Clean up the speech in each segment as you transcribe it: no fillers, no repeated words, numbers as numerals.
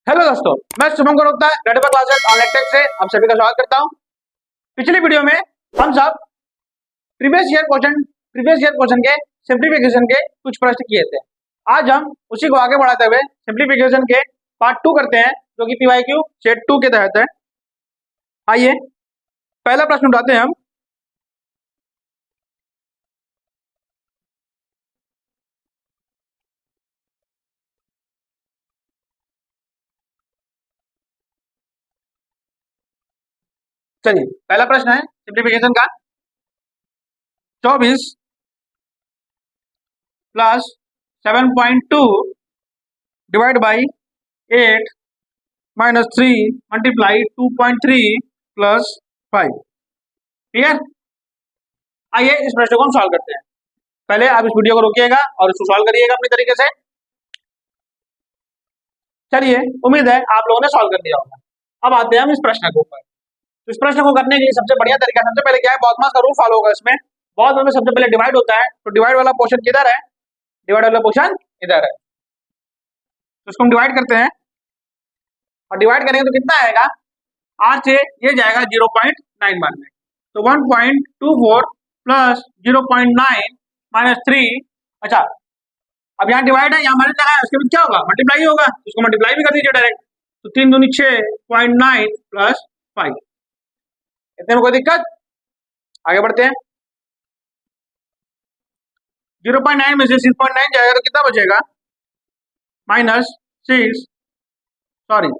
Hello दोस्तों, मैं शुभम गुप्ता रेडिपा क्लासेस ऑनलाइन टेक से आप सभी का स्वागत करता हूं। पिछली वीडियो में हम सब प्रीवियस ईयर क्वेश्चन के सिंप्लीफिकेशन के कुछ प्रश्न किए थे। आज हम उसी को आगे बढ़ाते हुए सिंप्लीफिकेशन के पार्ट 2 करते हैं, जो कि पीवाईक्यू सेट 2 के तहत है। आइए पहला प्रश्न उठाते हैं हम। चलिए, पहला प्रश्न है सिंप्लीफिकेशन का। 24 plus 7.2 divide by 8 minus 3 multiply 2.3 plus 5। ठीक है, आइए इस प्रश्न को हम सॉल्व करते हैं। पहले आप इस वीडियो को रोकिएगा और इसको सॉल्व करिएगा अपनी तरीके से। चलिए, उम्मीद है आप लोगों ने सॉल्व कर दिया होगा। अब आते हैं हम इस प्रश्न के ऊपर। तो इस प्रश्न को करने के लिए सबसे बढ़िया तरीका, सबसे पहले क्या है, बॉथमास का रूल फॉलो होगा। इसमें बॉथ में सबसे पहले डिवाइड होता है, तो डिवाइड वाला पोर्शन किधर है? डिवाइड वाला पोर्शन इधर है। तो इसको हम डिवाइड करते हैं और डिवाइड करेंगे तो कितना आएगा? 8 से ये जाएगा 0.9 बार में, तो 1.24 प्लस 0.9 माइनस 3। अच्छा, अब यहाँ डिवाइड है, यहाँ माइनस लगाया, उसके बाद क्या होगा? मल्टीप्लाई होगा, इसको मल्टीप्लाई भी कर दीजिए डायरेक्ट। तो 3 दूनी 6.9 प्लस 5। इतने में कोई दिक्कत? आगे बढ़ते हैं। 0.9 में से 6.9 जाएगा तो कितना बचेगा? माइनस 6, सॉरी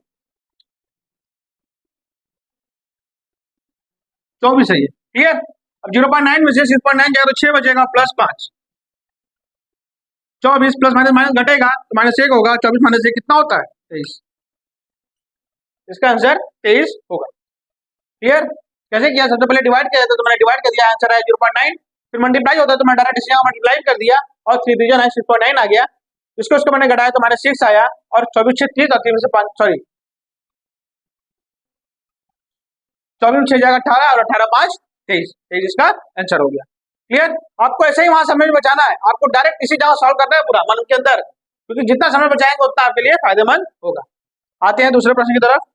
24 है ये। ठीक है, अब 0.9 में से 6.9 जाएगा तो 6 बचेगा प्लस 5। 24 प्लस माइनस माइनस घटेगा तो माइनस 1 होगा। 24 माइनस 1 कितना होता है? 23। इसका आंसर 23 होगा। क्लियर? कैसे किया? सबसे पहले डिवाइड किया तो मैंने डिवाइड कर दिया, आंसर आया 0.9। फिर मल्टीप्लाई होता है तो मैं डायरेक्ट इसे मल्टीप्लाई कर दिया और 3 डिवीजन है 6.9 आ गया। इसको मैंने घटाया तो माइनस 6 आया और 24 6 30 और 3 से 5, सॉरी 24 6 जाएगा 18 और 18 5 23। 23 इसका आंसर हो गया। क्लियर? आपको ऐसे ही वहां समय बचाना है, आपको डायरेक्ट इसी जगह सॉल्व करना है पूरा मन के अंदर, क्योंकि जितना समय बचाएंगे उतना आपके लिए फायदेमंद होगा। आते हैं दूसरे प्रश्न की तरफ।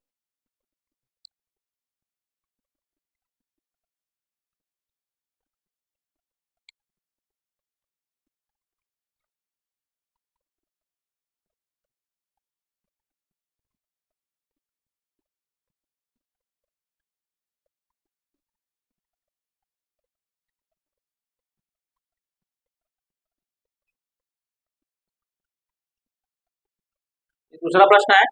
दूसरा प्रश्न है,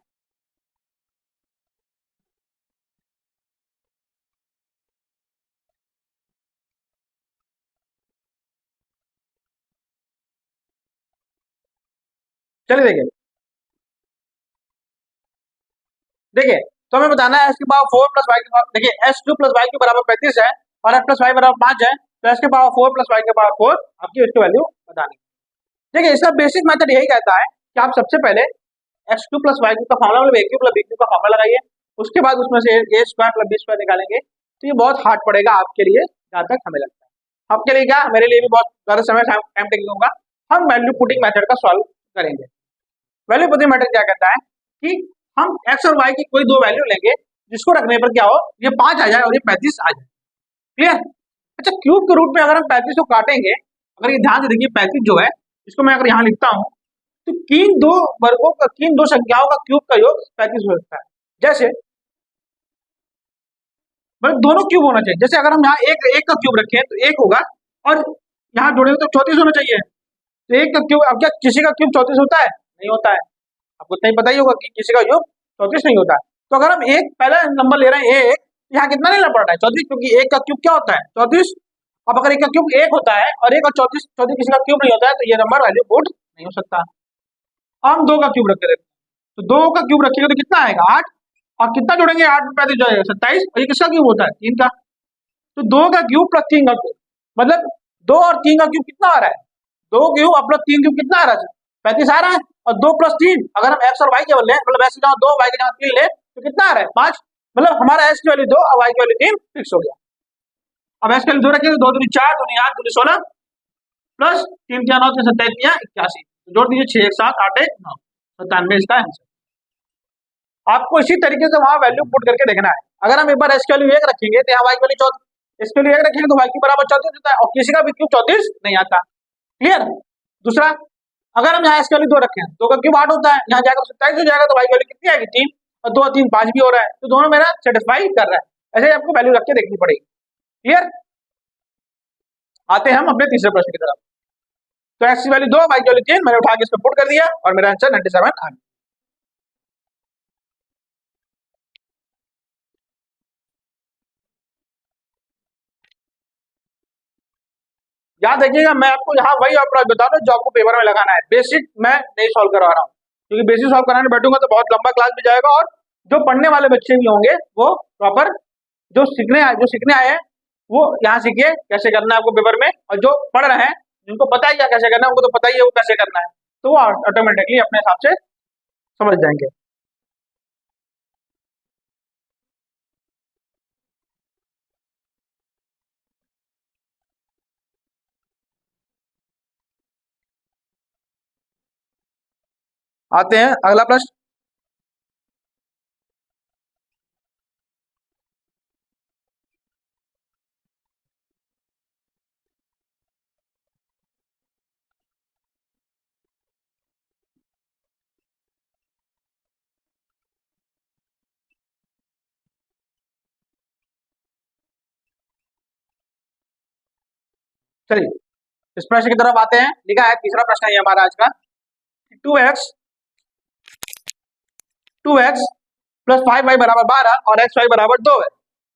चलिए देखिए तो हमें बताना है एस की पावर 4 प्लस वाई की पावर, देखिए s³ प्लस वाई के बराबर 35 है और f प्लस वाई बराबर 5 है, तो s के पावर 4 प्लस वाई के पावर 4 आपकी इसकी वैल्यू बतानी है। देखिए, इसका बेसिक मेथड यही कहता है कि आप सबसे पहले x³ प्लस वाई का फॉर्मूला मतलब a³ प्लस b³ का फॉर्मूला लगाइए, उसके बाद उसमें से a² प्लस b² निकालेंगे। तो ये बहुत हार्ड पड़ेगा आपके लिए, जहां तक हमें लगता है। आपके लिए क्या, मेरे लिए भी बहुत ज्यादा समय टाइम टेकिंग होगा। हम वैल्यू पुटिंग मेथड का सॉल्व करेंगे। वैल्यू पुटिंग मेथड क्या कहता है कि हम x और y की कोई दो वैल्यू लेंगे, जिसको रखने पर क्या हो, ये 5 आ जाए और ये 35 आ जाए। क्लियर? अच्छा, क्यूब के रूट में अगर हम 35 को काटेंगे, अगर ये ध्यान से देखिए 35 जो है, इसको मैं अगर यहाँ लिखता हूँ तो किन दो वर्गों का, किन दो संख्याओं का क्यूब का योग 35 हो सकता है। जैसे मतलब दोनों क्यूब होना चाहिए। जैसे अगर हम यहाँ एक का क्यूब रखें तो 1 होगा और यहाँ जोड़ेंगे तो 34 होना चाहिए। तो एक का क्यूब, अब क्या किसी का क्यूब 34 होता है? नहीं होता है। आपको इतना ही पता ही होगा कि किसी का योग 34 नहीं होता है। तो अगर हम एक पहला नंबर ले रहे हैं एक, यहाँ कितना लेना पड़ रहा है? 34, क्योंकि एक का क्यूब क्या होता है? 34। अब अगर एक का क्यूब 1 होता है और 1 और 34 किसी का क्यूब नहीं होता है, तो ये नंबर वैल्यू पुट नहीं हो सकता। हम 2 का क्यूब रखते रहते हैं, तो 2 का क्यूब रखेंगे तो कितना आएगा? 8। और कितना जोड़ेंगे? 8 में 35 जाएगा 27। और ये किसका क्यूब होता है? 3 का। तो 2 का क्यूब प्लस 3 का क्यूब, मतलब 2 और 3 का क्यूब कितना आ रहा है? 2 क्यूब और प्लस 3 क्यूब कितना आ रहा है? 35 आ रहा है। और 2 प्लस 3, अगर हम x और y केवल लें, मतलब x की जगह 2 y की जगह 3 ले, तो कितना आ रहा है? 5। मतलब हमारा x की वैल्यू 2 और y की वैल्यू 3 फिक्स हो गया। अब x की वैल्यू 2 रखेंगे, 2 दूनी 4, दूनी 8, दूनी 16 प्लस 3 क्या 9, 27 81। जोड़ दीजिए 6 1 7 8 1 9, 97 इसका आंसर। आपको इसी तरीके से वहां वैल्यू पुट करके देखना है। अगर हम एक बार एस की वैल्यू 1 रखेंगे तो यहाँ वाई की वैल्यू 34, एस की वैल्यू 1 रखेंगे तो वाई की बराबर 34 होता है, और किसी का भी क्यूब 34 नहीं आता। क्लियर। दूसरा, अगर हम यहाँ एस की वैल्यू 2 रखें, 2 का क्यूब 8 होता है, यहाँ जाकर 27 हो जाएगा, तो वाई की वैल्यू कितनी आएगी 3, और 2 और 3 5 भी हो रहा है, तो दोनों मेरा सेटिस्फाई कर रहा है। ऐसे ही आपको वैल्यू रख के देखनी पड़ेगी। क्लियर। आते हैं हम अपने तीसरे प्रश्न की तरफ। तो एक्स की वैल्यू 2, वाई की वैल्यू 3 मैंने उठा के इसमें पुट कर दिया और मेरा आंसर 97 आ गया। याद रखिएगा, मैं आपको यहाँ वही अप्रोच बता रहा हूँ जो आपको पेपर में लगाना है। बेसिक मैं नहीं सॉल्व करवा रहा हूँ, क्योंकि बेसिक सॉल्व कराने बैठूंगा तो बहुत लंबा क्लास भी जाएगा, और जो पढ़ने वाले बच्चे भी होंगे वो प्रॉपर जो सीखने आए हैं वो यहाँ सीखिए कैसे करना है आपको पेपर में, और जो पढ़ रहे हैं जिनको पता ही क्या कैसे करना है उनको तो पता ही है वो कैसे करना है, तो वो ऑटोमेटिकली अपने हिसाब से समझ जाएंगे। आते हैं अगला प्रश्न। चलिए इस प्रश्न की तरफ आते हैं। लिखा है, तीसरा प्रश्न है ये हमारा आज का, 2x प्लस 5y बराबर 12 और xy बराबर 2 है,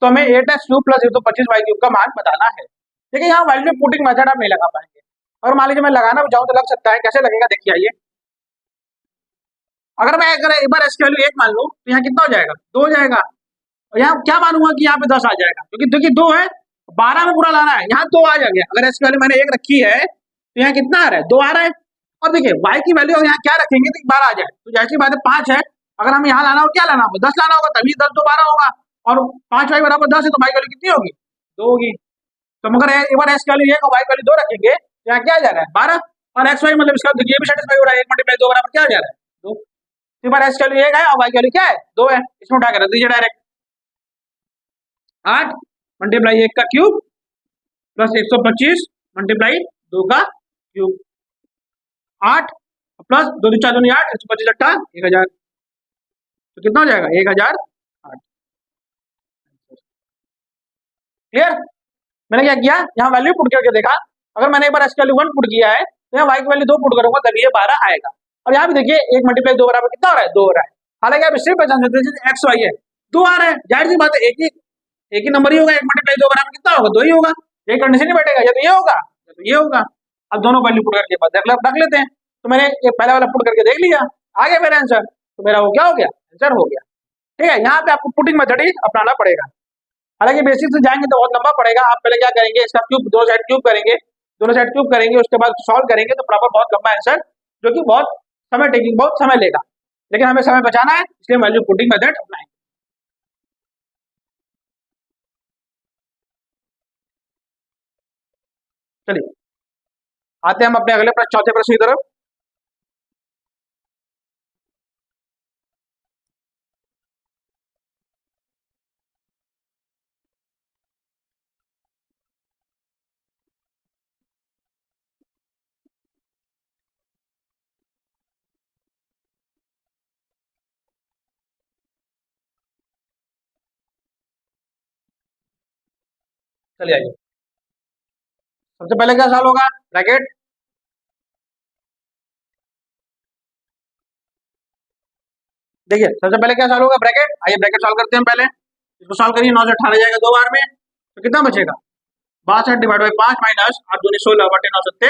तो हमें 8x cube plus 125y cube का मान बताना है। देखिए यहाँ वैल्यू पुटिंग मेथड आप नहीं लगा पाएंगे, अगर मान लीजिए मैं लगाना भी चाहूँ तो लग सकता है। कैसे लगेगा देखिए, आइए। अगर एक बार x की वैल्यू 1 मान लूँ तो यहाँ कितना हो जाएगा, 2 हो जाएगा, और यहाँ क्या मानूंगा कि यहाँ पे 10 आ जाएगा, क्योंकि देखिए 2 है, 12 में पूरा लाना है, यहाँ 2 आ जाएगा। अगर x की वैल्यू मैंने 1 रखी है तो यहाँ कितना आ रहा है, 2 आ रहा है। और देखिए y की वैल्यू यहाँ क्या रखेंगे तो 12 आ जाए, तो जैसी बात है 5 है, अगर हमें यहाँ लाना हो क्या लाना होगा, 10 लाना होगा, तभी 10 तो 12 होगा, और 5y बराबर 10 है तो y की वैल्यू कितनी होगी, 2 होगी। तो मगर एक बार x की वैल्यू 1 और y की वैल्यू 2 रखेंगे तो यहाँ क्या आ जा रहा है 12, और x y मतलब इसका ये भी सेटिस्फाई हो रहा है, 1 मल्टीप्लाई 2 बराबर क्या आ जा रहा है 2। एक बार x की वैल्यू 1 है और y की वैल्यू क्या है 2 है, इसमें उठा कर रख दीजिए डायरेक्ट। 8 मल्टीप्लाई 1 का क्यूब प्लस 125 मल्टीप्लाई 2 का क्यूब, 8 प्लस 2 2 4 2 8 125 अट्ठा 1000, तो कितना हो जाएगा 1008। क्लियर। मैंने क्या किया, यहाँ वैल्यू पुट करके देखा, अगर मैंने एक बार एस की वैल्यू 1 पुट किया है तो यहाँ वाई की वैल्यू 2 पुट करूंगा तभी ये 12 आएगा। और यहाँ भी देखिए 1 मल्टीप्लाई 2 बराबर कितना हो रहा है 2 हो रहा है। हालांकि आप इससे पहचान सकते हैं एक्स वाई है 2 आ रहा है, जाहिर सी बात है एक ही नंबर ही होगा, 1 मल्टीप्लाई 2 बराबर कितना होगा 2 ही होगा, ये कंडीशन नहीं बैठेगा, या तो ये होगा या तो ये होगा। अब दोनों वैल्यू पुट करके बाद रख लेते हैं, तो मैंने ये पहला वाला पुट करके देख लिया, आ गया मेरा आंसर, तो मेरा वो क्या हो गया आंसर हो गया। ठीक है, यहाँ पे आपको पुटिंग मेथड ही अपनाना पड़ेगा। हालांकि बेसिक से जाएंगे तो बहुत लंबा पड़ेगा, आप पहले क्या करेंगे इसका क्यूब दोनों साइड क्यूब करेंगे, दोनों साइड क्यूब करेंगे, उसके बाद सॉल्व करेंगे तो प्रॉपर बहुत लंबा आंसर, जो कि बहुत बहुत समय लेगा, लेकिन हमें समय बचाना है इसलिए वैल्यू पुटिंग मेथड अपनाएंगे। चलिए आते हैं हम अपने अगले प्रश्न, चौथे प्रश्न की तरफ। चलिए आइए, सबसे पहले क्या सॉल्व होगा, ब्रैकेट, देखिए सबसे पहले क्या सॉल्व होगा ब्रैकेट, आइए ब्रैकेट सॉल्व करते हैं। पहले इसको सॉल्व करिए, 9 से 18 जाएगा 2 बार में, तो कितना बचेगा 62 डिवाइड बाई 5 माइनस 8 दूनी 16 बटे 9 सत्ते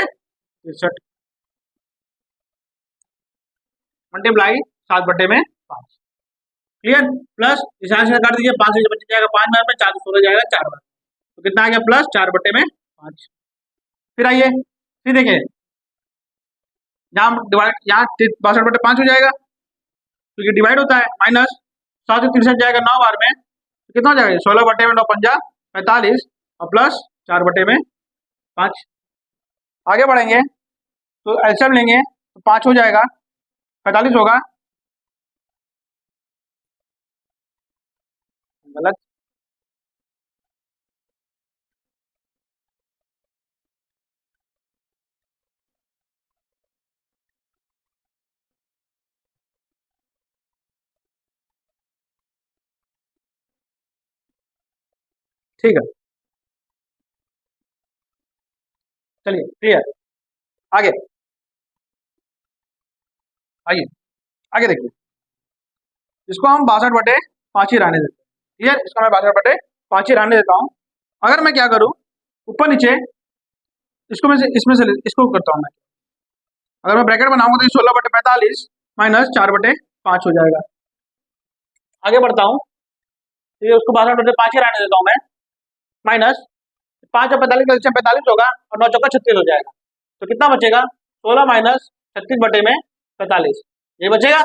63 मल्टीप्लाई 7 बटे में 5। क्लियर। प्लस इस आंसर काट दीजिए, 5 से बच जाएगा 5 बार में, 4 से 16 जाएगा 4 बार, तो कितना आ गया प्लस 4 बटे में 5। फिर आइए फिर देखिए, यहाँ डिवाइड, यहाँ 62 बटे 5 हो जाएगा क्योंकि डिवाइड होता है, माइनस 7 से 63 जाएगा 9 बार में, तो कितना हो जाएगा 16 बटे में 9 पंजा 45 और प्लस 4 बटे में 5। आगे बढ़ेंगे तो एलसीएम लेंगे तो 5 हो जाएगा, 45 होगा, गलत। ठीक है, चलिए क्लियर। आगे आइए, आगे देखिए। इसको हम 62/5 ही रहने देते हैं। ठीक है, इसको मैं 62/5 ही रहने देता हूँ। अगर मैं क्या करूँ, ऊपर नीचे इसको मैं इसमें से इसको करता हूँ मैं। अगर मैं ब्रैकेट बनाऊंगा तो ये 16/45 माइनस 4/5 हो जाएगा। आगे बढ़ता हूँ, तो ये उसको 62/5 ही रहने देता हूँ मैं, माइनस 5 और 45 का 45 होगा और 9 चौका 36 हो जाएगा। तो कितना बचेगा, 16 माइनस 36/45 ये बचेगा।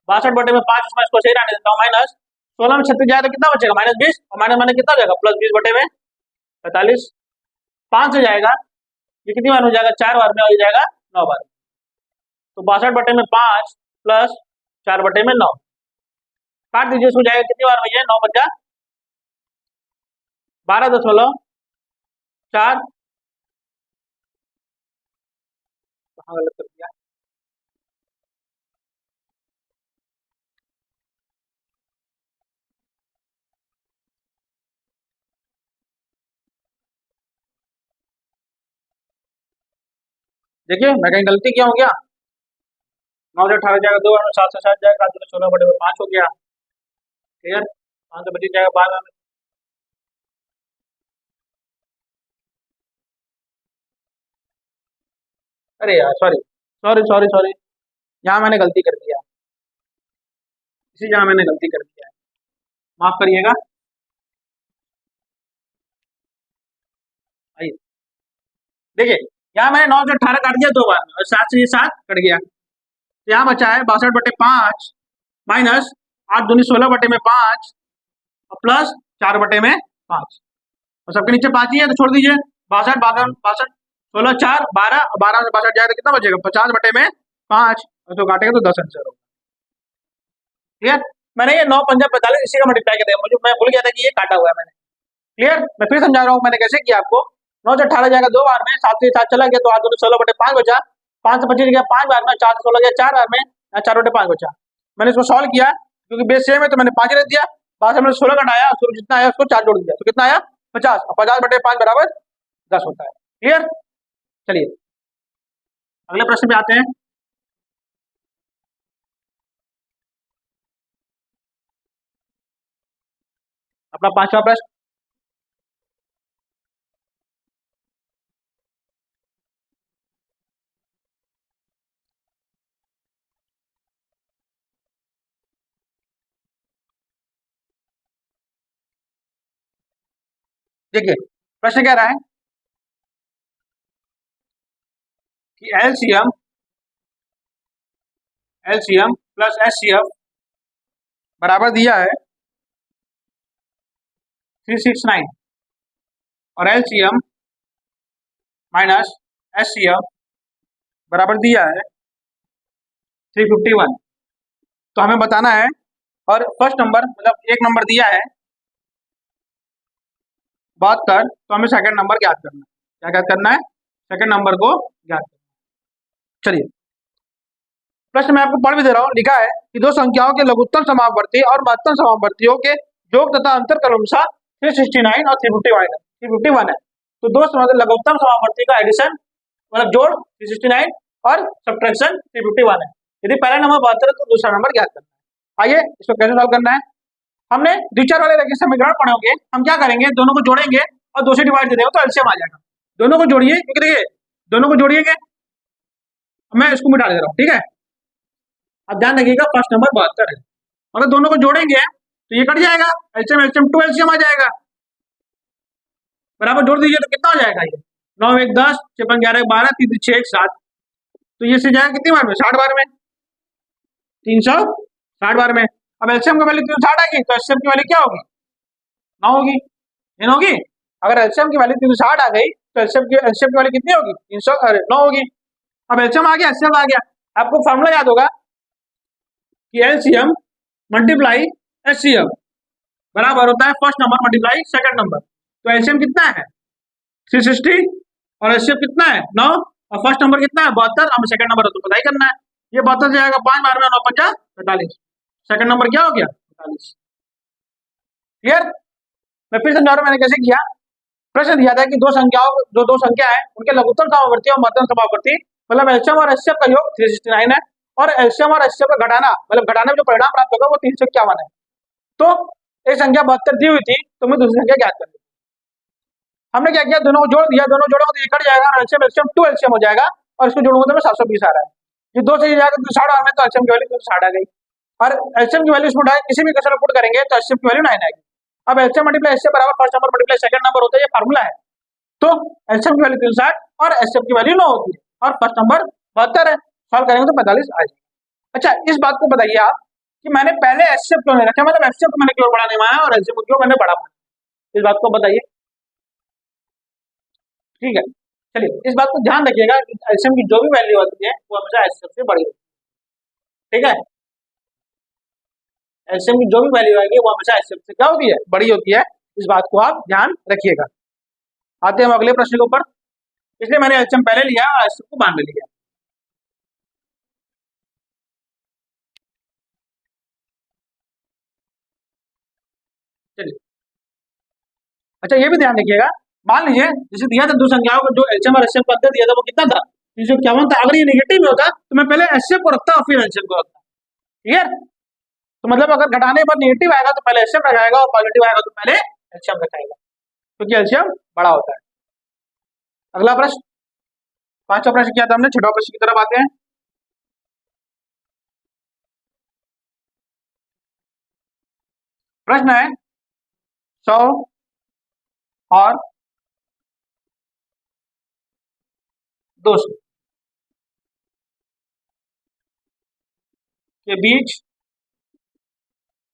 62/5 इसमें इसको सही रहने देता हूँ, माइनस 16 में 36 जाए तो कितना बचेगा, -20 और माइनस माइनस कितना हो जाएगा, +20/45। 5 से जाएगा, ये कितनी बार हो जाएगा, 4 बार में हो जाएगा, 9 बार। तो 62/5 प्लस 4/9 काट दीजिए, इसको जाएगा कितनी बार में, ये 9 बचा 12.4। हाँ, गलत कर दिया। देखिए मैं कहीं गलती किया हूँ क्या, 9 से 18 जाएगा 2 बार में, 7 से 7 जाएगा, 16/5 हो गया। क्लियर, 5 से 25 जाएगा 12 में। अरे यार सॉरी सॉरी सॉरी सॉरी, यहाँ मैंने गलती कर दिया, इसी जगह मैंने गलती कर दिया है, माफ करिएगा। आइए देखिए, यहाँ मैंने 9 से 18 काट दिया 2 बार में, और 7 से ये 7 कट गया। तो यहाँ बचा है 62/5 माइनस 8 दूनी 16/5 और प्लस 4/5। और सबके नीचे 5 ही है तो छोड़ दीजिए। 62 62 62 16 4 12 और 12 में 62 जाए तो कितना बचेगा, 50/5। और तो काटेगा तो 10 आंसर होगा। क्लियर, मैंने ये 9 पंजा 45 इसी का मल्टीप्लाई कर दिया, मुझे मैं भूल गया था कि ये काटा हुआ है मैंने। क्लियर, मैं फिर समझा रहा हूँ मैंने कैसे किया आपको। 9 से 18 जाएगा 2 बार में, 7 से 7 चला गया तो 8 दूनी 16/5 बचा, 5 से 25 गया 5 बार में, 4 से 16 गया 4 बार में, 4/5 बचा। मैंने इसको सॉल्व किया, क्योंकि बेस सेम है तो मैंने 5 रख दिया, बाद में मैंने 16 घटाया, उसको जितना आया उसको 4 जोड़ दिया, तो कितना आया 50, और 50/5 बराबर 10 होता है। क्लियर, चलिए अगले प्रश्न पे आते हैं। अपना 5वां प्रश्न, देखिए प्रश्न कह रहा है कि एलसीएम एलसीएम प्लस एचसीएफ बराबर दिया है 369 और एलसीएम माइनस एचसीएफ बराबर दिया है 351। तो हमें बताना है, और फर्स्ट नंबर मतलब एक नंबर दिया है 72, तो हमें सेकंड नंबर ज्ञात करना है। क्या ज्ञात करना है, सेकंड नंबर को ज्ञात करना है। चलिए प्रश्न मैं आपको पढ़ भी दे रहा हूँ, लिखा है कि दो संख्याओं के लघुत्तम समापवर्ती और महत्तम समापवर्तियों के योग तथा अंतर क्रमशः 369 और 351 है। तो दो लघुत्तम समापवर्ती का एडिशन मतलब जोड़ 369 और सब्ट्रैक्शन 351 है। यदि पहला नंबर 72 है तो दूसरा नंबर ज्ञात करना है। आइए इसको कैसे सॉल्व करना है। हमने द्विचर वाले रैखिक समीकरण पढ़े होंगे, हम क्या करेंगे, दोनों को जोड़ेंगे और 2 से डिवाइड दे देंगे तो एलसीएम आ जाएगा। दोनों को जोड़िए, क्योंकि देखिए दोनों को जोड़िएगे, मैं इसको मिटा दे रहा हूँ, ठीक है। अब ध्यान रखिएगा फर्स्ट नंबर 72 है, अगर दोनों को जोड़ेंगे तो ये कट जाएगा, एलसीएम एलसीएम 2 एलसीएम आ जाएगा। बराबर जोड़ दीजिए तो कितना हो जाएगा, ये 9 1 10 6 5 11 12 3 6 1 7, तो ये से जाएगा कितनी बार में, 60 बार में, 360 बार में। अब एलसीएम की वैल्यू 360 आएगी तो एचसीएफ की वैल्यू क्या होगी, 9 होगी, ये होगी। अगर एलसीएम की वैल्यू 360 आ गई तो एचसीएफ की वैल्यू कितनी होगी, 9 होगी। अब एलसीएम आ गया, एचसीएफ आ गया। आपको फॉर्मूला याद होगा कि एलसीएम मल्टीप्लाई एचसीएफ बराबर होता है first number multiply second number. तो एलसीएम कितना है 360 और एचसीएफ कितना है 9 और फर्स्ट नंबर कितना है 72 और सेकंड नंबर तो पता ही करना है। ये 72 जाएगा 5 बार में 9 पंजा 45। सेकंड नंबर क्या हो गया 45। क्लियर। मैं फिर समझा रहा हूं मैंने कैसे किया। प्रश्न दिया था कि दो संख्याओं जो दो संख्या है उनके लघुत्तम समावर्ती और मध्यम समावर्ती मतलब एलसीएम और एचसीएफ का योग 369 है और एलसीएम और एचसीएफ का घटाना मतलब घटाने में जो परिणाम प्राप्त होगा वो 351 है। तो एक संख्या 72 दी हुई थी तो मैं दूसरी संख्या ज्ञात कर ली। हमने क्या किया दोनों को जोड़ दिया, दोनों जोड़ोगे तो ये कट जाएगा और एलसीएम एलसीएम 2 एलसीएम हो जाएगा और इसको जोड़ोगे तो 720 आ रहा है। ये दो से जाएगा तो 60 में तो एलसीएम की वैल्यू 60 आ गई और एलसीएम की वैल्यू इसमें उठाए किसी भी क्वेश्चन में पुट करेंगे तो एलसीएम की वैल्यू 9 आएगी। अब एलसीएम मल्टीप्लाई एचसीएफ बराबर first number multiply second number होता है, ये फार्मूला है। तो एलसीएम की वैल्यू 360 और एचसीएफ की वैल्यू 9 होती है और फर्स्ट नंबर 72 है, सॉल्व करेंगे तो 45 आ जाएगा। अच्छा इस बात को बताइए आप कि मैंने पहले एचसीएफ क्यों नहीं रखा, मतलब एचसीएफ को मैंने क्यों बड़ा नहीं माना और एचसीएफ को क्यों मैंने बड़ा माना, इस बात को बताइए। ठीक है चलिए इस बात को ध्यान रखिएगा कि एलसीएम की जो भी वैल्यू होती है वो हमेशा एचसीएफ से बड़ी होती है। ठीक है एलसीएम की जो भी वैल्यू आएगी वो हमेशा एचसीएफ से क्या होती है बड़ी होती है, इस बात को आप ध्यान रखिएगा। आते हैं हम अगले प्रश्न के ऊपर। इसलिए मैंने एलसीएम पहले लिया और एचसीएफ को बाद में लिया। चलिए अच्छा ये भी ध्यान रखिएगा, मान लीजिए जैसे दिया था दो संख्याओं को जो एलसीएम और एचसीएफ का अंतर दिया था वो कितना था 351 था। अगर ये नेगेटिव में होता तो मैं पहले एचसीएफ को रखता और फिर एलसीएम को रखता। क्लियर। तो मतलब अगर घटाने पर नेगेटिव आएगा तो पहले एचसीएफ रखाएगा और पॉजिटिव आएगा तो पहले एलसीएम रखाएगा क्योंकि एलसीएम बड़ा होता है। अगला प्रश्न, पांचवा प्रश्न किया था हमने, छठवां प्रश्न की तरफ आते हैं। प्रश्न है 100 और 200 के बीच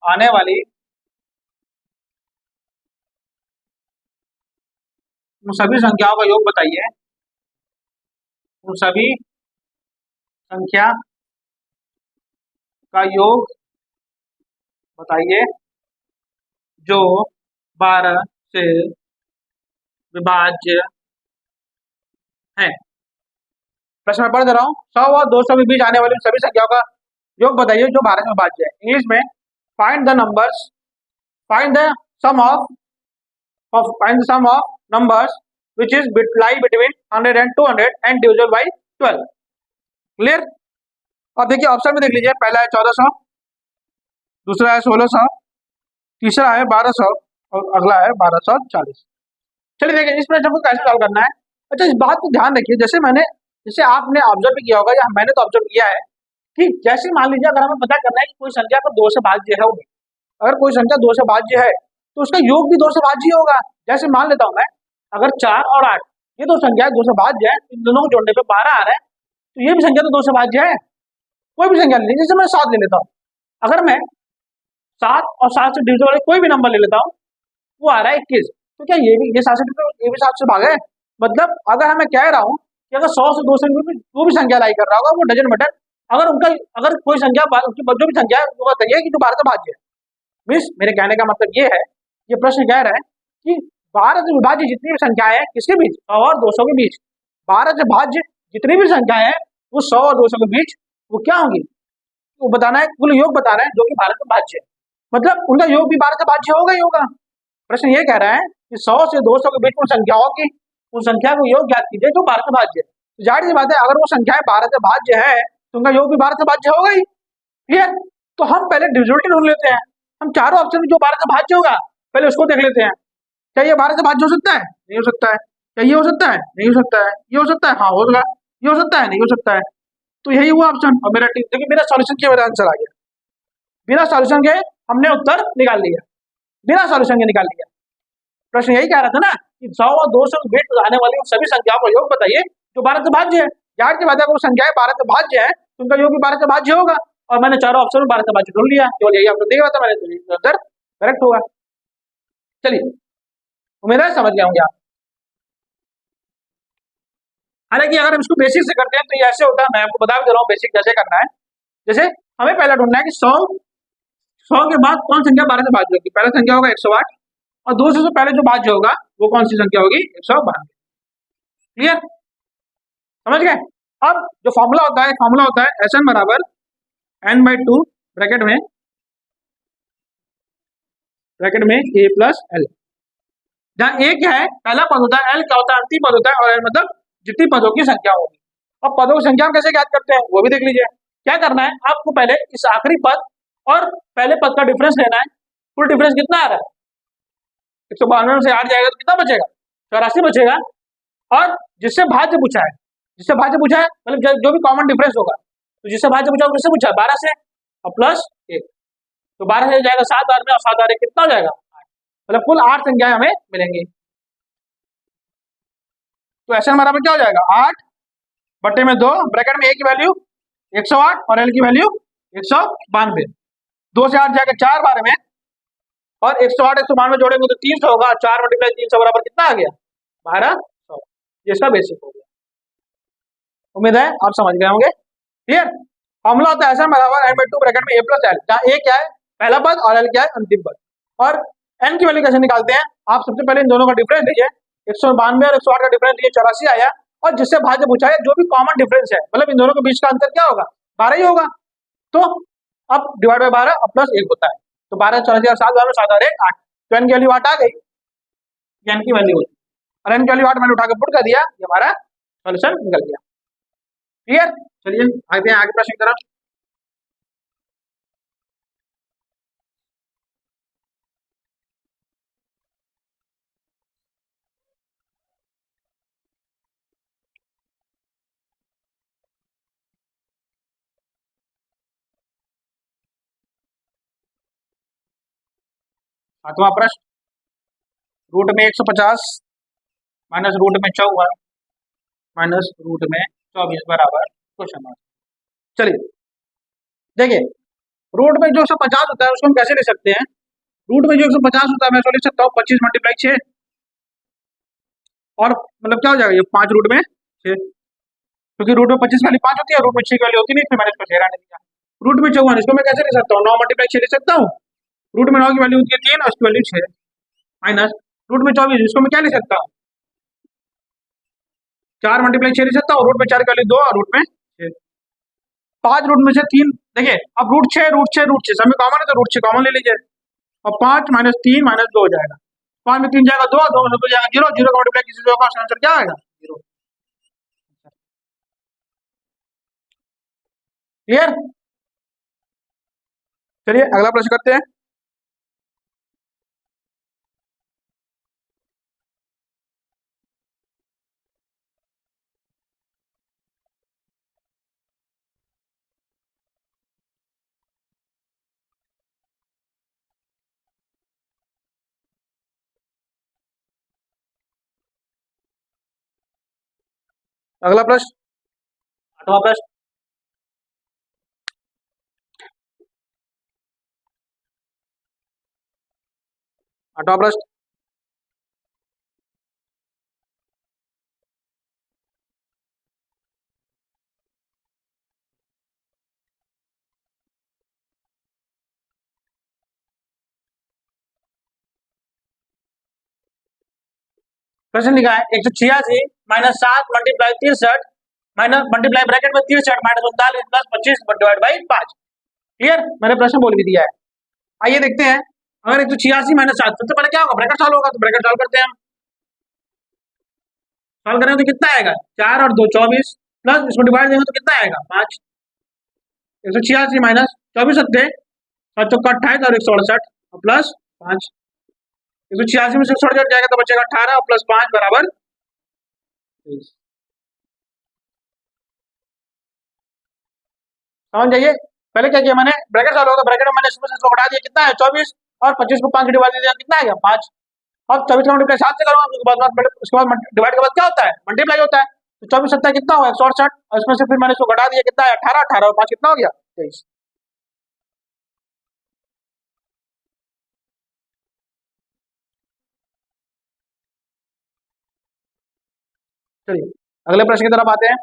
आने वाली उन सभी संख्याओं का योग बताइए। उन सभी संख्या का योग बताइए जो 12 से विभाज्य है। प्रश्न में पढ़ दे रहा हूँ, 100 और 200 के बीच आने वाली सभी संख्याओं का योग बताइए जो 12 में विभाज्य है। इंग्लिश में find the numbers, find the sum of numbers which is lie between 100 and 200 and divisible by 12। Clear. अब देखिए ऑप्शन में देख लीजिए, पहला है 1400, दूसरा है 1600, तीसरा है 1200 और अगला है 1240। चलिए देखिए इस प्रश्न को कैसे सॉल्व करना है। अच्छा इस बात को ध्यान रखिए, जैसे आपने ऑब्जर्व किया होगा या मैंने तो ऑब्जर्व किया है कि जैसे मान लीजिए अगर हमें पता करना है कि कोई संख्या को 2 से भाज्य है, अगर कोई संख्या 2 से भाज्य है तो उसका योग भी 2 से भाज्य होगा। जैसे मान लेता हूं मैं अगर 4 और 8 ये दो संख्या 2 से भाज्य है, इन दोनों को जोड़ने पे 12 आ रहा है तो ये भी संख्या तो 2 से भाज्य है। कोई भी संख्या ले लीजिए, जैसे मैं 7 ले लेता हूँ, अगर मैं 7 और 7 से डिविजिबल कोई भी नंबर ले लेता हूँ वो आ रहा है 21, तो क्या ये भी ये 7 से ये भी 7 से भागा है। मतलब अगर मैं कह रहा हूँ कि अगर 100 से 200 में जो भी संख्या लाई कर रहा होगा वो डजन मैटर, अगर कोई संख्या उनकी जो भी संख्या है वो बताइए कि जो 12 से भाज्य है। मीन्स मेरे कहने का मतलब ये है, ये प्रश्न कह रहा है कि 12 से विभाज्य जितनी भी संख्या है किसके बीच 100 और 200 के बीच, 12 से भाज्य जितनी भी संख्या है वो 100 और 200 के बीच वो क्या होंगी, वो बताना है, कुल योग बताना है जो कि 12 से भाज्य है। मतलब उनका योग भी 12 से भाज्य होगा ही होगा। प्रश्न ये कह रहा है कि 100 से 200 के बीच उन संख्याओं की उन संख्या को योग ज्ञात कीजिए जो 12 से भाज्य है। तो जाहिर सी बात है अगर वो संख्याएं 12 से भाज्य है तो उनका योग भी 12 से भाज्य होगा ही। क्लियर। तो हम पहले डिविजिबिलिटी ढूंढ लेते हैं, हम चारों ऑप्शन में जो 12 से भाज्य होगा पहले उसको देख लेते हैं। क्या ये 12 से भाज्य हो सकता है? नहीं हो सकता है। क्या ये हो सकता है? नहीं हो सकता है। ये हो सकता है? हाँ होगा। ये हो सकता है? नहीं हो सकता है। तो यही हुआ ऑप्शन। और मेरा देखिए मेरा सॉल्यूशन के मेरा आंसर आ गया, बिना सॉल्यूशन के हमने उत्तर निकाल लिया, बिना सॉल्यूशन के निकाल लिया। प्रश्न यही कह रहा था ना कि 100 और 200 के बीच आने वाली सभी संख्याओं का योग बताइए जो 12 से भाज्य है। जाहिर सी बात है अगर वो संख्याएं 12 से भाज्य है तो उनका योग भी 12 से भाज्य होगा और मैंने चारों ऑप्शन में 12 से भाज्य ढूंढ लिया, केवल यही ऑप्शन दिया था मैंने, आंसर करेक्ट होगा। चलिए उम्मीद है समझ गए होंगे आप। हालांकि अगर हम इसको बेसिक से करते हैं तो ये ऐसे होता है, मैं आपको बता भी दे रहा हूँ बेसिक कैसे करना है। जैसे हमें पहला ढूंढना है कि 100 100 के बाद कौन संख्या 12 से भाज्य होगी? पहला संख्या होगा 108 और 200 से पहले जो भाज्य होगा वो कौन सी संख्या होगी? 192। क्लियर, समझ गए? अब जो फॉर्मूला होता है एस एन बराबर n/2 ब्रैकेट में a प्लस एल, जहाँ a क्या है? पहला पद होता है, l क्या होता है? अंतिम पद होता है, और l मतलब जितनी पदों की संख्या होगी। अब पदों की संख्या हम कैसे ज्ञात करते हैं वो भी देख लीजिए। क्या करना है आपको? पहले इस आखिरी पद और पहले पद का डिफरेंस लेना है। कुल डिफरेंस कितना आ रहा है? 192 से 8 जाएगा तो कितना बचेगा? 84 बचेगा। और जिससे भाज्य पूछा है, मतलब जो भी कॉमन डिफरेंस होगा, तो जिससे भाज्य पूछा है किससे पूछा है? 12 से, और प्लस 1, तो 12 से जाएगा 7 बार में, और 7 बार कितना हो जाएगा? 8। मतलब कुल 8 संख्याएं हमें मिलेंगी। तो ऐसे हमारा क्या हो जाएगा? 8 बटे में 2 ब्रैकेट में a की वैल्यू 108 और l की वैल्यू 192। 2 से 8 जाएगा 4 बार में, और 108 192 जोड़ेंगे तो 300 होगा। 4 मल्टीप्लाई 300 बराबर कितना आ गया? 1200। ये इसका बेसिक हो गया। उम्मीद है आप समझ गए होंगे। क्लियर? फॉर्मूला होता है ऐसा बराबर n/2 ब्रैकेट में a प्लस एल, जहाँ a क्या है? पहला पद, और l क्या है? अंतिम पद। और n की वैल्यू कैसे निकालते हैं? आप सबसे पहले इन दोनों का डिफरेंस लीजिए। 192 और 108 का डिफरेंस लीजिए, 84 आया। और जिससे भाज्य पूछा है जो भी कॉमन डिफरेंस है, मतलब इन दोनों के बीच का अंतर क्या होगा? 12 ही होगा। तो अब डिवाइड बाय 12 और प्लस 1 होता है, तो 12 84 और 7 बार में 7 और 1 8, तो n की वैल्यू 8 आ गई। n की वैल्यू होती, और n की वैल्यू 8 मैंने उठा के पुट कर दिया, ये हमारा सॉल्यूशन निकल गया। क्लियर? चलिए आगे हैं आगे प्रश्न की तरफ। सातवां प्रश्न, रूट में 150 माइनस रूट में 54 माइनस रूट में 24 बराबर क्वेश्चन मार्क। चलिए देखिए, रूट में जो 150 होता है उसको हम कैसे ले सकते हैं? रूट में जो 150 होता है मैं उसको लिख सकता हूँ 25 मल्टीप्लाई 6, और मतलब क्या हो जाएगा? ये 5 रूट में 6, क्योंकि रूट में 25 वाली 5 होती है, रूट में 6 वाली होती नहीं, फिर मैंने इसको 6 रहने दिया। रूट में 54 इसको मैं कैसे ले सकता हूँ? 9 मल्टीप्लाई 6 ले सकता हूँ। रूट में 9 की वैल्यू होती है 3 और उसकी वैल्यू 6, माइनस रूट में 24 इसको मैं क्या ले सकता हूँ? 4 मल्टीप्लाई 6 ले सकता हूँ। रूट में 4 की वैल्यू 2 और रूट में 6, 5 रूट में से 3। देखिए अब रूट 6 सभी कॉमन है, तो रूट 6 कॉमन ले लीजिए, और 5 माइनस 3 माइनस 2 हो जाएगा। 5 में 3 जाएगा 2, 2 में 2 जाएगा 0, 0 का मल्टीप्लाई किसी से होगा, उसका आंसर क्या आएगा? 0। क्लियर? चलिए अगला प्रश्न करते हैं। अगला प्रश्न, आठवां प्रश्न, आठवां प्रश्न, प्रश्न लिखा है 186 minus 7 multiply 63 minus multiply bracket में 63 minus 39 plus 25 divide by 5। Clear? मैंने प्रश्न बोल भी दिया है। आइए देखते हैं, अगर 186 माइनस 7, सबसे पहले क्या होगा? ब्रैकेट सॉल्व होगा, तो ब्रैकेट सॉल्व करते हैं हम। सॉल्व करेंगे तो कितना आएगा? 4 और 2 24, प्लस इसको डिवाइड देंगे तो कितना आएगा? 5। 186 माइनस 24 सत्ते 7 चौका 28 और 168 और प्लस 5। 186 में से 168 जाएगा तो बचेगा 18 और प्लस 5 बराबर 23। समझ जाइए, पहले क्या किया मैंने? ब्रैकेट सॉल्व होगा, ब्रैकेट में मैंने इसमें से इसको हटा दिया, कितना है? 24, और 25 को 5 से डिवाइड दिया, कितना आएगा? 5। अब 24 का मल्टीप्लाई 7 से करूंगा, उसके बाद डिवाइड के बाद क्या होता है? मल्टीप्लाई होता है। तो 24 सत्ता कितना हुआ? 168, और इसमें से फिर मैंने इसको घटा दिया, कितना है? 18, 18 और 5 कितना हो गया? 23। चलिए अगले प्रश्न की तरफ आते हैं।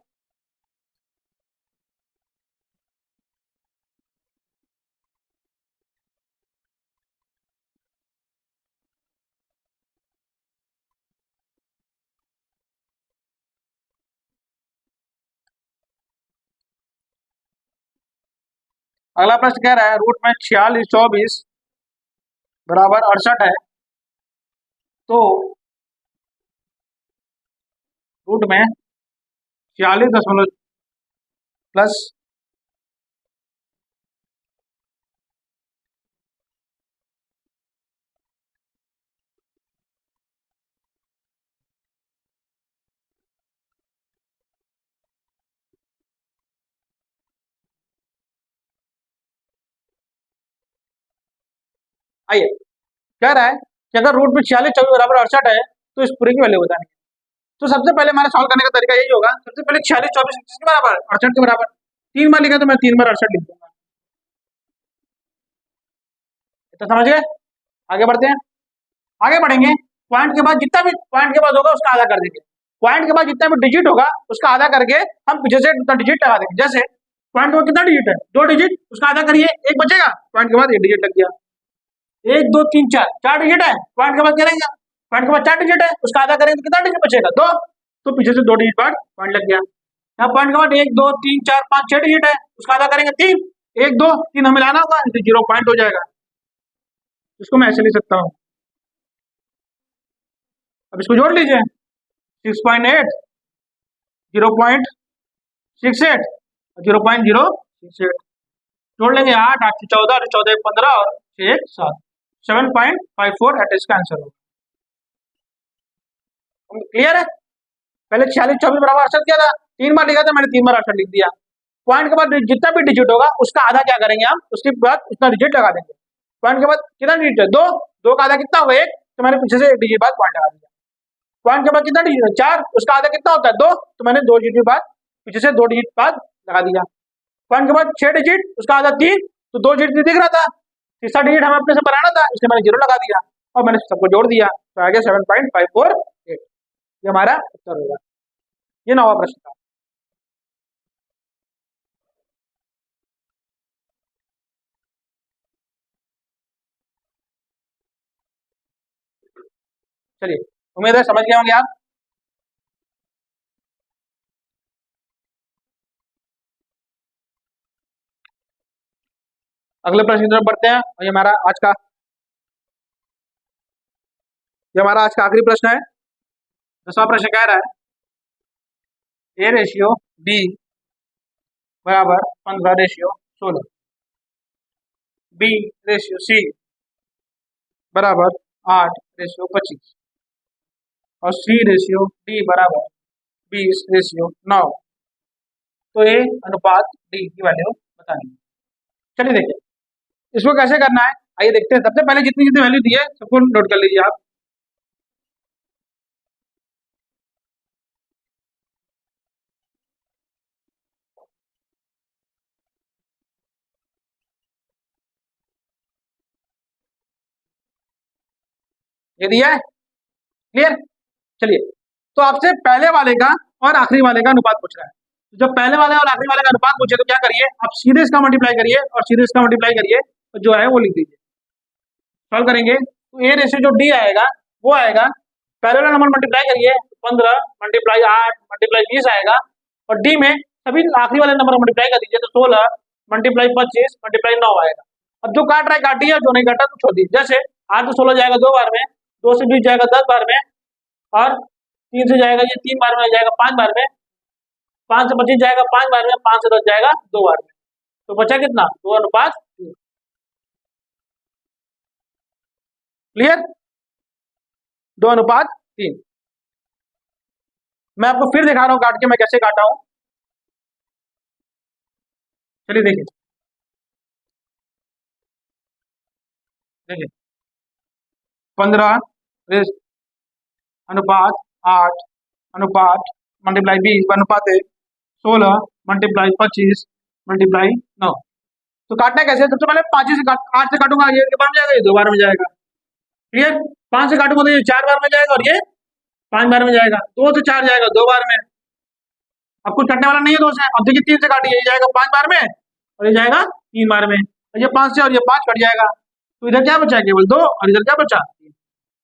अगला प्रश्न कह रहा है रूट में 46 24 बराबर 68 है, तो रूट में 46 प्लस आइए कह रहा है कि अगर रूट में 46 24 बराबर 68 है तो इस पूरे की वैल्यू बतानी है। तो सबसे पहले हमारा सॉल्व करने का तरीका यही होगा, सबसे पहले 46 24 किसके बराबर 68 के बराबर, 3 बार लिखा तो मैं 3 बार 68 लिख दूंगा। तो समझ गए, आगे बढ़ते हैं। आगे बढ़ेंगे, पॉइंट के बाद जितना भी पॉइंट के बाद होगा उसका आधा कर देंगे, पॉइंट के बाद जितना भी डिजिट होगा उसका आधा करके हम पीछे से उतना डिजिट लगा देंगे। जैसे पॉइंट में कितना डिजिट है 2 डिजिट, उसका आधा करिए 1 बचेगा, पॉइंट के बाद 1 डिजिट लग गया। 1 2 3 4 4 डिजिट है, पॉइंट के बाद क्या रहेगा, पॉइंट के बाद 4 डिजिट है, उसका आधा करेंगे तो कितना डिजिट बचेगा 2, तो पीछे से 2 डिजिट बाद पॉइंट लग गया। यहाँ पॉइंट के बाद 1 2 3 4 5 6 डिजिट है, उसका आधा करेंगे 3, 1 2 3 हमें लाना होगा, तो 0 पॉइंट हो जाएगा। इसको मैं ऐसे लिख सकता हूँ, अब इसको जोड़ लीजिए 6.8 0.68 0.068 जोड़ लेंगे 8 8 से 14 और 14 15 और 6 1 7 7.54 एट इसका आंसर होगा। क्लियर है, पहले 46 24 बराबर 68 किया था, 3 बार लिखा था मैंने, 3 बार 68 लिख दिया। पॉइंट के बाद जितना भी डिजिट होगा उसका आधा क्या करेंगे हम, उसके बाद उतना डिजिट लगा देंगे। पॉइंट के बाद कितना डिजिट है 2, 2 का आधा कितना होगा 1, तो मैंने पीछे से 1 डिजिट बाद पॉइंट लगा दिया। पॉइंट के बाद कितना डिजिट है 4, उसका आधा कितना होता है 2, तो मैंने 2 डिजिट बाद पीछे से 2 डिजिट बाद लगा दिया। पॉइंट के बाद 6 डिजिट, उसका आधा 3, तो 2 डिजिट दिख रहा था, तीसरा डिजिट हमें अपने से बनाना था, इसलिए मैंने 0 लगा दिया और मैंने सबको जोड़ दिया, तो आ गया 7.548। ये हमारा उत्तर होगा। ये 9वां प्रश्न था। चलिए, उम्मीद है समझ गए होंगे आप। अगले प्रश्न की तरफ बढ़ते हैं, और ये हमारा आज का आखिरी प्रश्न है। 10वां प्रश्न कह रहा है ए रेशियो बी बराबर 15 रेशियो 16, बी रेशियो सी बराबर 8 रेशियो 25 और सी रेशियो डी बराबर 20 रेशियो 9, तो ए अनुपात डी की वैल्यू बतानी है। चलिए देखिए इसको कैसे करना है, आइए देखते हैं। सबसे पहले जितनी जितनी वैल्यू दी है सबको नोट कर लीजिए आप। ये दिया है, क्लियर। चलिए, तो आपसे पहले वाले का और आखिरी वाले का अनुपात पूछ रहा है। तो जब पहले वाले और आखिरी वाले का अनुपात पूछे तो क्या करिए, आप सीधे इसका मल्टीप्लाई करिए और सीधे इसका मल्टीप्लाई करिए, तो जो है वो लिख दीजिए। सॉल्व करेंगे तो ए रेशियो जो डी आएगा वो आएगा, पहले वाला नंबर मल्टीप्लाई करिए 15 मल्टीप्लाई 8 मल्टीप्लाई 20 आएगा, और डी में सभी आखिरी वाले नंबर मल्टीप्लाई कर दीजिए तो 16 मल्टीप्लाई 25 मल्टीप्लाई 9 आएगा। अब जो काट रहा है काट दिया, जो नहीं काटा तो छोड़ दीजिए। जैसे 8 से 16 जाएगा 2 बार में, 2 से 20 जाएगा 10 बार में, और 3 से जाएगा ये 3 बार में जाएगा 5 बार में, 5 से 25 जाएगा 5 बार में, 5 से 10 जाएगा 2 बार में, तो बचा कितना 2 अनुपात 3। क्लियर, 2 अनुपात 3। मैं आपको फिर दिखा रहा हूँ काट के मैं कैसे काटा हूं। चलिए देखिए, देखिए 15 अनुपात 8 अनुपात मल्टीप्लाई 20 अनुपात 16 मल्टीप्लाई 25 मल्टीप्लाई 9। तो काटना कैसे, सबसे पहले 5 से 8 से काटूंगा, ये बार में जाएगा, ये 2 बार में जाएगा। क्लियर, 5 से काटूंगा तो ये 4 बार में जाएगा और ये 5 बार में जाएगा, 2 से 4 जाएगा 2 बार में। अब कुछ कटने वाला नहीं है 2 से। अब देखिए 3 से काटिए, ये जाएगा 5 बार में और ये जाएगा 3 बार में, और ये 5 से और ये 5 कट जाएगा, तो इधर क्या बचा केवल 2 और इधर क्या बचा 3।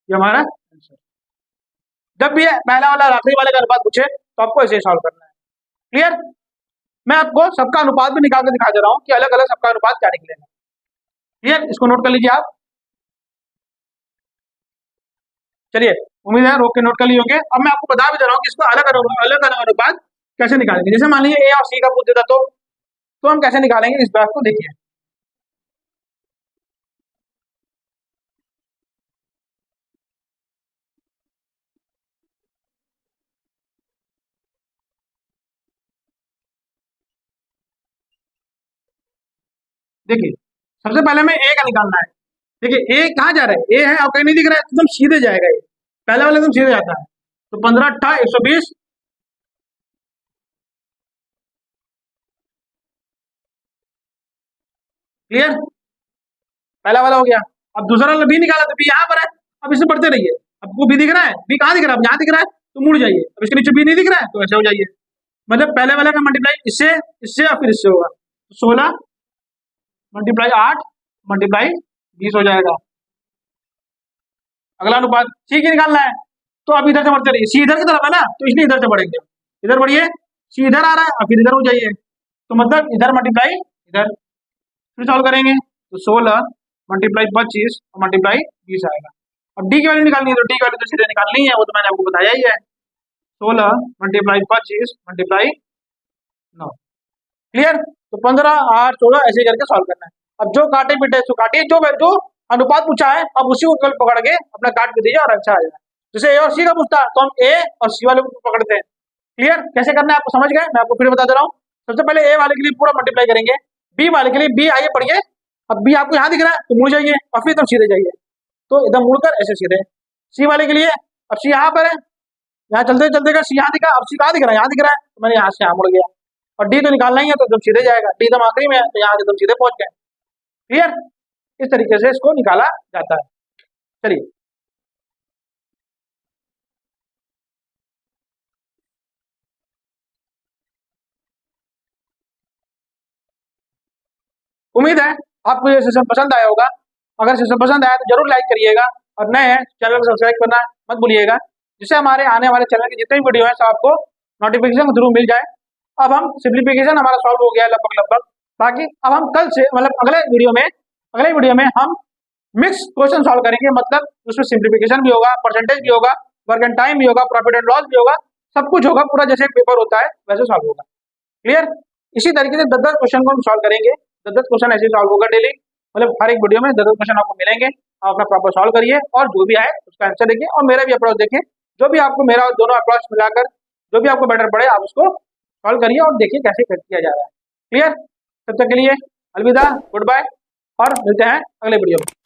ये हमारा आंसर। जब भी पहला वाला आखिरी वाले का अनुपात पूछे तो आपको ऐसे सॉल्व करना है। क्लियर, मैं आपको सबका अनुपात भी निकाल के दिखा दे रहा हूँ कि अलग अलग सबका अनुपात क्या निकलेगा। क्लियर, इसको नोट कर लीजिए आप। चलिए, उम्मीद है रोक के नोट कर लिए होंगे। अब मैं आपको बता भी दे रहा हूँ कि इसको अलग अलग अनुपात कैसे निकालेंगे। जैसे मान लीजिए ए और सी का पूछ देता तो हम कैसे निकालेंगे इस ग्राफ को देखिए। देखिए, सबसे पहले हमें ए का निकालना है। देखिए ए कहाँ जा रहा है, ए है और कहीं नहीं दिख रहा है, एकदम सीधे जाएगा ये, पहले वाला एकदम सीधे जाता है। तो 15 8 120, क्लियर, पहला वाला हो गया। अब दूसरा वाला बी निकाला तो बी यहाँ पर है, अब इसे बढ़ते रहिए। आपको बी दिख रहा है, बी कहाँ दिख रहा है, अब यहाँ दिख रहा है तो मुड़ जाइए। अब इसके नीचे बी नहीं दिख रहा है तो ऐसे हो जाइए। मतलब पहले वाले का मल्टीप्लाई इससे इससे और फिर इससे होगा। 16 मल्टीप्लाई 8 मल्टीप्लाई 20 हो जाएगा। अगला अनुपात सी की निकालना है, तो अब इधर से बढ़ते रहिए। सी इधर की तरफ है ना, तो इसलिए इधर से बढ़ेंगे। इधर बढ़िए, सी इधर आ रहा है और फिर इधर हो जाइए। तो मतलब इधर मल्टीप्लाई इधर, फिर सॉल्व करेंगे तो 16 मल्टीप्लाई 25 और मल्टीप्लाई 20 आएगा। अब डी की वैल्यू निकालनी है, तो डी की वैल्यू तो सीधे निकालनी है, वो तो मैंने आपको बताया ही है। 16 मल्टीप्लाई 25 मल्टीप्लाई 9, क्लियर। तो 15 8 16 ऐसे करके सॉल्व करना है। अब जो काटे पीटे सो काटिए, जो अनुपात पूछा है अब उसी को केवल पकड़ के अपना काट के दीजिए और अच्छा आ जाएगा। जैसे ए और सी का पूछता है तो हम ए और सी वाले को पकड़ते हैं। क्लियर, कैसे करना है आपको समझ गए, मैं आपको फिर बता दे रहा हूँ। सबसे पहले ए वाले के लिए पूरा मल्टीप्लाई करेंगे, बी वाले के लिए बी आइए पढ़िए। अब बी आपको यहाँ दिख रहा है तो मुड़ जाइए और फिर एकदम सीधे जाइए, तो एकदम मुड़कर ऐसे सीधे। सी वाले के लिए, अब सी यहाँ पर है, यहाँ चलते चलते का सी यहाँ दिखा, अब सी कहाँ दिख रहा है, यहाँ दिख रहा है, तो मैंने यहाँ से यहाँ मुड़ गया। और डी तो निकालना ही है तो एकदम सीधे जाएगा, डी एकदम आखिरी में है तो यहाँ से एकदम सीधे पहुंच गए। क्लियर, इस तरीके से इसको निकाला जाता है। चलिए, उम्मीद है आपको ये सेशन पसंद आया होगा। अगर सेशन पसंद आया तो जरूर लाइक करिएगा और नए हैं चैनल को सब्सक्राइब करना मत भूलिएगा, जिससे हमारे आने वाले चैनल के जितने भी वीडियो हैं सब आपको नोटिफिकेशन के थ्रू मिल जाए। अब हम सिंप्लीफिकेशन हमारा सॉल्व हो गया है लगभग लगभग। बाकी अब हम कल से मतलब अगले वीडियो में हम मिक्स क्वेश्चन सॉल्व करेंगे, मतलब उसमें सिंप्लीफिकेशन भी होगा, परसेंटेज भी होगा, वर्क एंड टाइम भी होगा, प्रॉफिट एंड लॉस भी होगा, सब कुछ होगा, पूरा जैसे पेपर होता है वैसे सॉल्व होगा। क्लियर, इसी तरीके से 10-10 क्वेश्चन को हम सॉल्व करेंगे, 10-10 क्वेश्चन ऐसे सॉल्व होगा डेली, मतलब हर एक वीडियो में 10-10 क्वेश्चन आपको मिलेंगे। आप अपना प्रॉपर सॉल्व करिए और जो भी आए उसका आंसर देखिए और मेरा भी अप्रोच देखिए, जो भी आपको मेरा दोनों अप्रोच मिलाकर जो भी आपको बेटर पड़े आप उसको सॉल्व करिए और देखिए कैसे किया जा रहा है। क्लियर, तब तक के लिए अलविदा, गुड बाय और मिलते हैं अगले वीडियो में।